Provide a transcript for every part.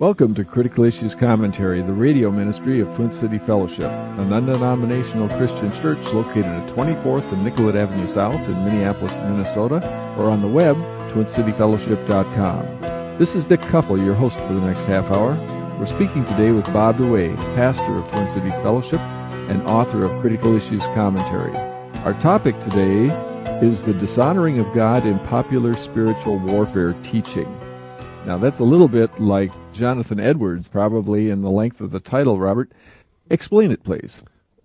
Welcome to Critical Issues Commentary, the radio ministry of Twin City Fellowship, an undenominational Christian church located at 24th and Nicollet Avenue South in Minneapolis, Minnesota, or on the web, twincityfellowship.com. This is Dick Kuffel, your host for the next half hour. We're speaking today with Bob DeWaay, pastor of Twin City Fellowship and author of Critical Issues Commentary. Our topic today is the dishonoring of God in popular spiritual warfare teaching. Now, that's a little bit like Jonathan Edwards, probably, in the length of the title, Robert. Explain it, please.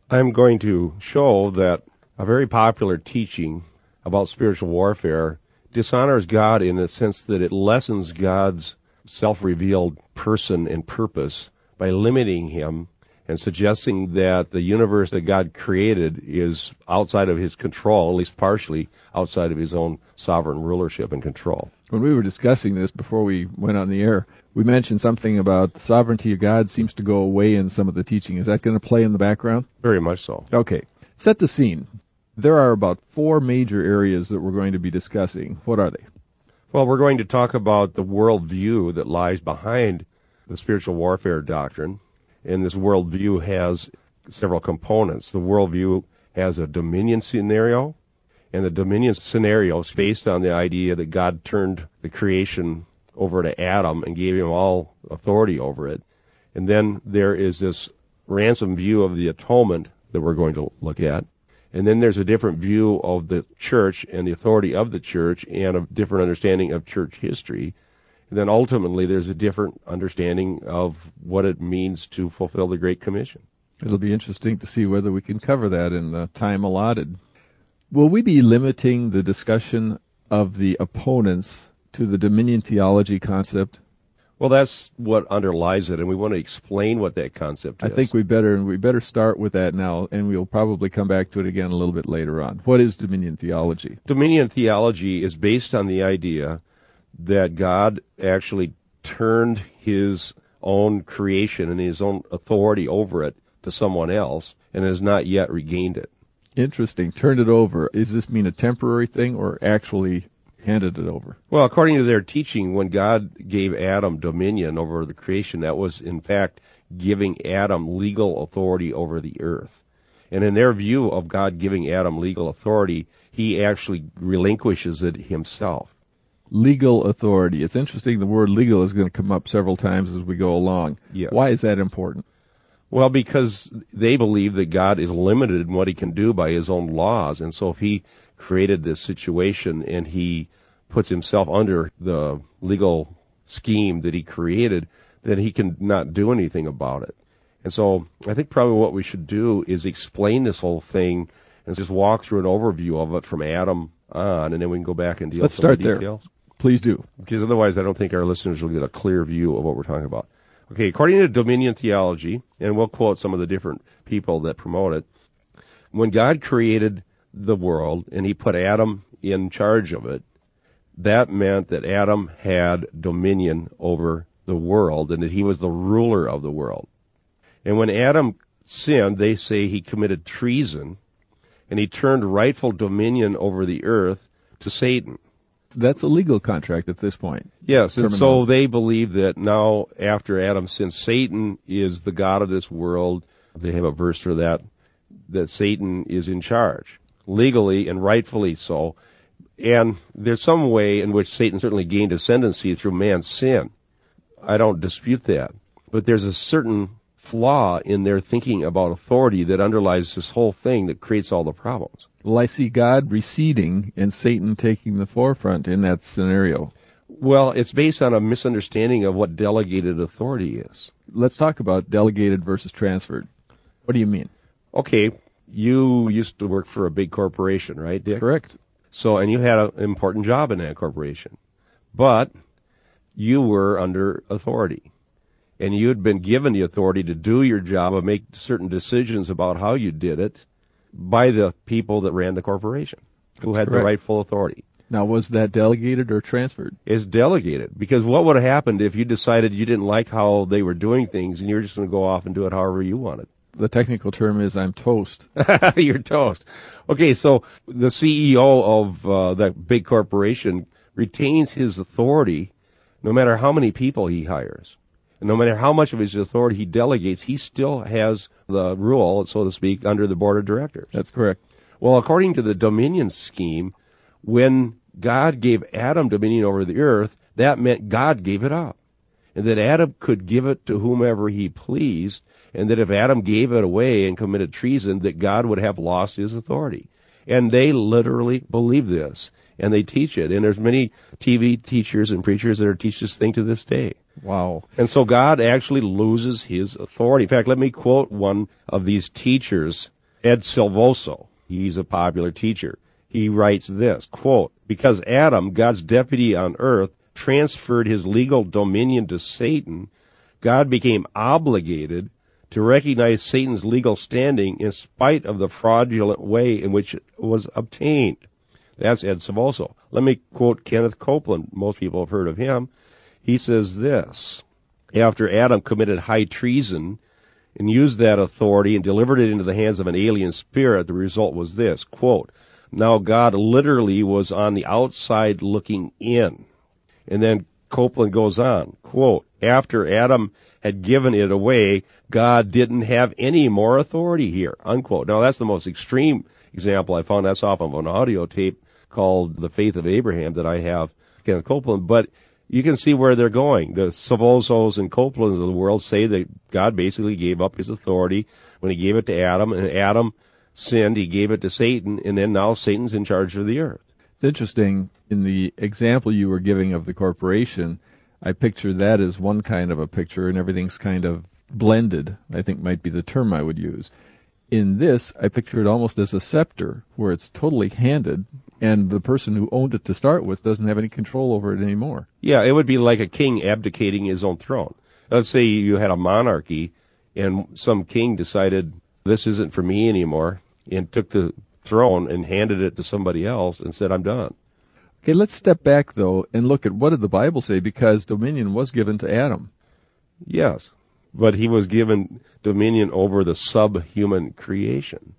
I'm going to show that a very popular teaching about spiritual warfare dishonors God in the sense that it lessens God's self-revealed person and purpose by limiting him and suggesting that the universe that God created is outside of his control, at least partially outside of his own sovereign rulership and control. When we were discussing this before we went on the air, we mentioned something about the sovereignty of God seems to go away in some of the teaching. Is that going to play in the background? Very much so. Okay. Set the scene. There are about four major areas that we're going to be discussing. What are they? Well, we're going to talk about the worldview that lies behind the spiritual warfare doctrine. And this worldview has several components. The worldview has a dominion scenario, and the dominion scenario is based on the idea that God turned the creation over to Adam and gave him all authority over it. And then there is this ransom view of the atonement that we're going to look at. And then there's a different view of the church and the authority of the church and a different understanding of church history. And then ultimately there's a different understanding of what it means to fulfill the Great Commission. It'll be interesting to see whether we can cover that in the time allotted. Will we be limiting the discussion of the opponents to the dominion theology concept? Well, that's what underlies it, and we want to explain what that concept is. I think we better start with that now, and we'll probably come back to it again a little bit later on. What is dominion theology? Dominion theology is based on the idea that God actually turned his own creation and his own authority over it to someone else and has not yet regained it. Interesting. Turned it over. Does this mean a temporary thing or actually handed it over? Well, according to their teaching, when God gave Adam dominion over the creation, that was in fact giving Adam legal authority over the earth. And in their view of God giving Adam legal authority, he actually relinquishes it himself. Legal authority. It's interesting the word legal is going to come up several times as we go along. Yes. Why is that important? Well, because they believe that God is limited in what he can do by his own laws. And so if he created this situation and he puts himself under the legal scheme that he created, then he can not do anything about it. And so I think probably what we should do is explain this whole thing and just walk through an overview of it from Adam on, and then we can go back and deal with some of the details. There. Please do. Because otherwise I don't think our listeners will get a clear view of what we're talking about. Okay, according to dominion theology, and we'll quote some of the different people that promote it, when God created the world and he put Adam in charge of it, that meant that Adam had dominion over the world and that he was the ruler of the world. And when Adam sinned, they say he committed treason and he turned rightful dominion over the earth to Satan. That's a legal contract at this point. Yes, and so they believe that now, after Adam sinned, Satan is the god of this world. They have a verse for that Satan is in charge, legally and rightfully so. And there's some way in which Satan certainly gained ascendancy through man's sin. I don't dispute that. But there's a certain flaw in their thinking about authority that underlies this whole thing that creates all the problems. Well, I see God receding and Satan taking the forefront in that scenario. Well, it's based on a misunderstanding of what delegated authority is. Let's talk about delegated versus transferred. What do you mean? Okay, you used to work for a big corporation, right, Dick? Correct. So, and you had an important job in that corporation. But you were under authority. And you had been given the authority to do your job and make certain decisions about how you did it by the people that ran the corporation, who had the rightful authority. Now, was that delegated or transferred? It's delegated, because what would have happened if you decided you didn't like how they were doing things and you were just going to go off and do it however you wanted? The technical term is I'm toast. You're toast. Okay, so the CEO of that big corporation retains his authority no matter how many people he hires. And no matter how much of his authority he delegates, he still has the rule, so to speak, under the board of directors. That's correct. Well, according to the dominion scheme, when God gave Adam dominion over the earth, that meant God gave it up. And that Adam could give it to whomever he pleased, and that if Adam gave it away and committed treason, that God would have lost his authority. And they literally believe this, and they teach it. And there's many TV teachers and preachers that are teach this thing to this day. Wow. And so God actually loses his authority. In fact, let me quote one of these teachers, Ed Silvoso. He's a popular teacher. He writes this, quote, "Because Adam, God's deputy on earth, transferred his legal dominion to Satan, God became obligated to recognize Satan's legal standing in spite of the fraudulent way in which it was obtained." That's Ed Silvoso. Let me quote Kenneth Copeland. Most people have heard of him. He says this, "After Adam committed high treason and used that authority and delivered it into the hands of an alien spirit, the result was this, quote, now God literally was on the outside looking in." And then Copeland goes on, quote, "After Adam had given it away, God didn't have any more authority here," unquote. Now that's the most extreme example I found. That's off of an audio tape called The Faith of Abraham that I have, Kenneth Copeland. But you can see where they're going. The Silvosos and Copelands of the world say that God basically gave up his authority when he gave it to Adam, and Adam sinned, he gave it to Satan, and then now Satan's in charge of the earth. It's interesting, in the example you were giving of the corporation, I picture that as one kind of a picture, and everything's kind of blended, I think might be the term I would use. In this, I picture it almost as a scepter, where it's totally handed, and the person who owned it to start with doesn't have any control over it anymore. Yeah, it would be like a king abdicating his own throne. Let's say you had a monarchy, and some king decided, this isn't for me anymore, and took the throne and handed it to somebody else and said, I'm done. Okay, let's step back, though, and look at what did the Bible say, because dominion was given to Adam. Yes, but he was given dominion over the subhuman creation,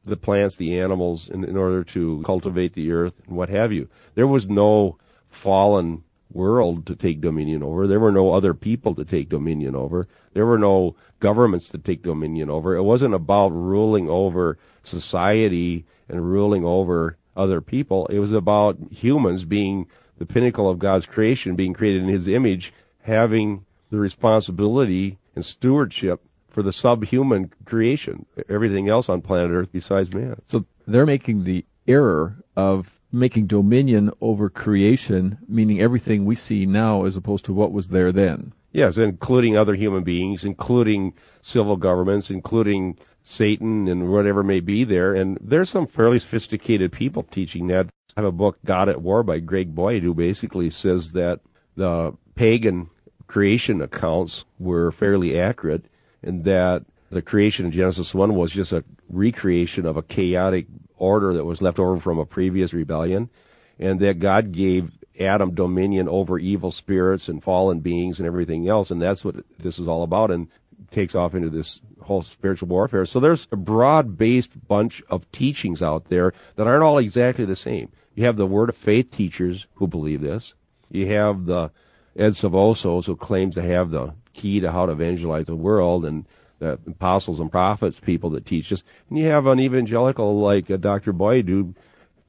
the plants, the animals, in order to cultivate the earth and what have you. There was no fallen world to take dominion over. There were no other people to take dominion over. There were no governments to take dominion over. It wasn't about ruling over society and ruling over other people. It was about humans being the pinnacle of God's creation, being created in his image, having the responsibility and stewardship for the subhuman creation, everything else on planet Earth besides man. So they're making the error of making dominion over creation, meaning everything we see now as opposed to what was there then. Yes, including other human beings, including civil governments, including Satan and whatever may be there. And there's some fairly sophisticated people teaching that. I have a book, God at War, by Greg Boyd, who basically says that the pagan creation accounts were fairly accurate, and that the creation in Genesis 1 was just a recreation of a chaotic order that was left over from a previous rebellion, and that God gave Adam dominion over evil spirits and fallen beings and everything else, and that's what this is all about, and takes off into this whole spiritual warfare. So there's a broad-based bunch of teachings out there that aren't all exactly the same. You have the Word of Faith teachers who believe this. You have the Ed Silvosos, who claims to have the key to how to evangelize the world, and the apostles and prophets people that teach this. And you have an evangelical like Dr. Boyd, who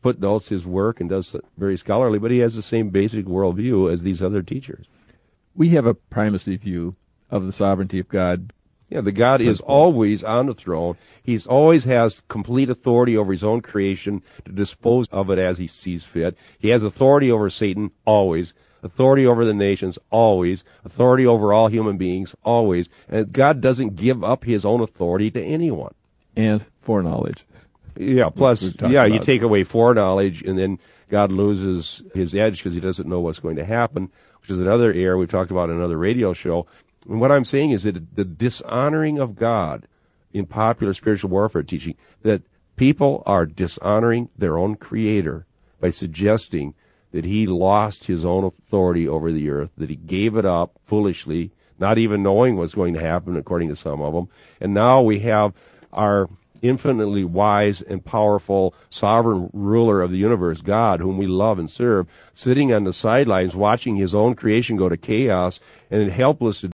footnotes his work and does very scholarly, but he has the same basic worldview as these other teachers. We have a primacy view of the sovereignty of God. Yeah, the God is always on the throne. He always has complete authority over his own creation to dispose of it as he sees fit. He has authority over Satan, always. Authority over the nations, always. Authority over all human beings, always. And God doesn't give up his own authority to anyone. And foreknowledge. Yeah, plus, you take away foreknowledge, and then God loses his edge because he doesn't know what's going to happen, which is another error we've talked about in another radio show. And what I'm saying is that the dishonoring of God in popular spiritual warfare teaching, that people are dishonoring their own Creator by suggesting that he lost his own authority over the earth, that he gave it up foolishly, not even knowing what's going to happen, according to some of them. And now we have our infinitely wise and powerful sovereign ruler of the universe, God, whom we love and serve, sitting on the sidelines watching his own creation go to chaos and helpless to